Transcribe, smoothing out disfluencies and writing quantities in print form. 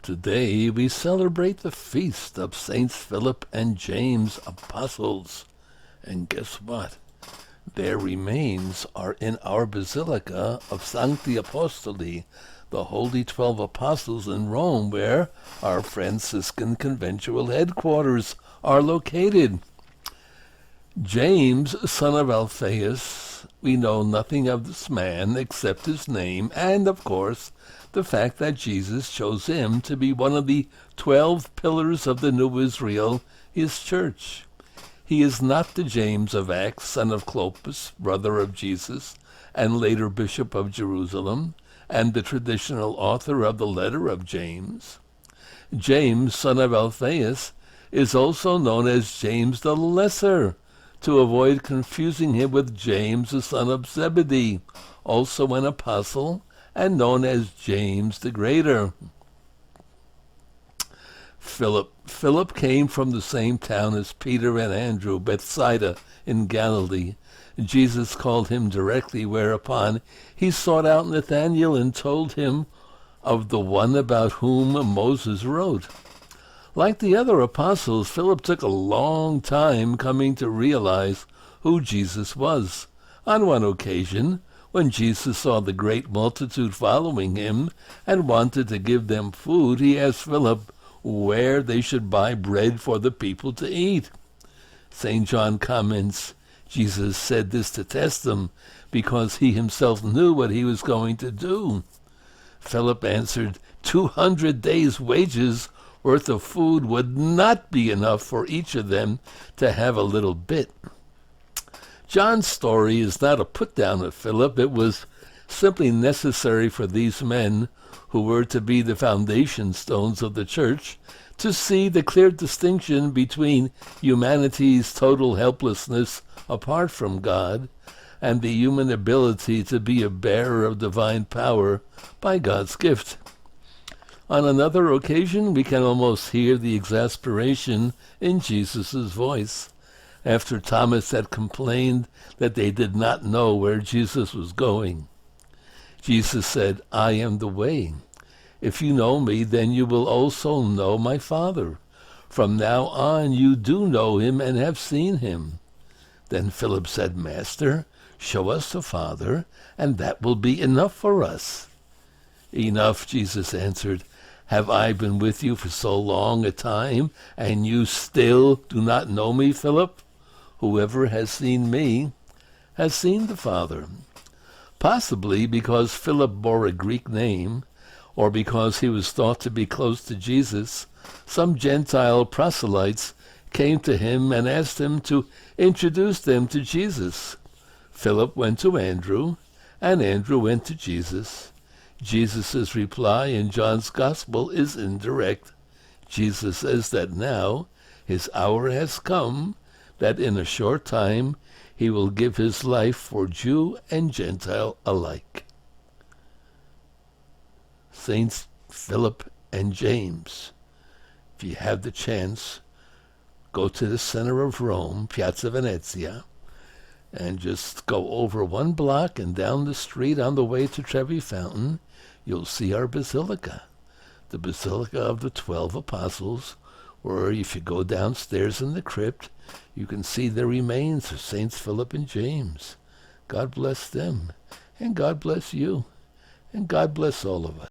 Today we celebrate the feast of Saints Philip and James, apostles. And guess what? Their remains are in our Basilica of Sancti Apostoli, the Holy 12 Apostles in Rome, where our Franciscan conventual headquarters are located. James, son of Alphaeus, we know nothing of this man except his name and, of course, the fact that Jesus chose him to be one of the 12 pillars of the new Israel, his church. He is not the James of Acts, son of Clopas, brother of Jesus, and later Bishop of Jerusalem, and the traditional author of the letter of James. James, son of Alphaeus, is also known as James the Lesser, to avoid confusing him with James, the son of Zebedee, also an apostle, and known as James the Greater. Philip came from the same town as Peter and Andrew, Bethsaida in Galilee. Jesus called him directly, whereupon he sought out Nathanael and told him of the one about whom Moses wrote. Like the other apostles, Philip took a long time coming to realize who Jesus was. On one occasion, when Jesus saw the great multitude following him and wanted to give them food, he asked Philip where they should buy bread for the people to eat. St. John comments, Jesus said this to test them, because he himself knew what he was going to do. Philip answered, 200 days' wages worth of food would not be enough for each of them to have a little bit. John's story is not a put-down of Philip. It was simply necessary for these men, who were to be the foundation stones of the church, to see the clear distinction between humanity's total helplessness apart from God and the human ability to be a bearer of divine power by God's gift. On another occasion, we can almost hear the exasperation in Jesus' voice. After Thomas had complained that they did not know where Jesus was going, Jesus said, I am the way. If you know me, then you will also know my Father. From now on you do know him and have seen him. Then Philip said, Master, show us the Father, and that will be enough for us. Enough, Jesus answered. Have I been with you for so long a time, and you still do not know me, Philip? Whoever has seen me has seen the Father. Possibly because Philip bore a Greek name, or because he was thought to be close to Jesus, some Gentile proselytes came to him and asked him to introduce them to Jesus. Philip went to Andrew, and Andrew went to Jesus. Jesus' reply in John's Gospel is indirect. Jesus says that now his hour has come, that in a short time he will give his life for Jew and Gentile alike. Saints Philip and James, if you have the chance, go to the center of Rome, Piazza Venezia, and just go over one block and down the street on the way to Trevi Fountain. You'll see our basilica, the Basilica of the 12 Apostles, where if you go downstairs in the crypt, you can see the remains of Saints Philip and James. God bless them, and God bless you, and God bless all of us.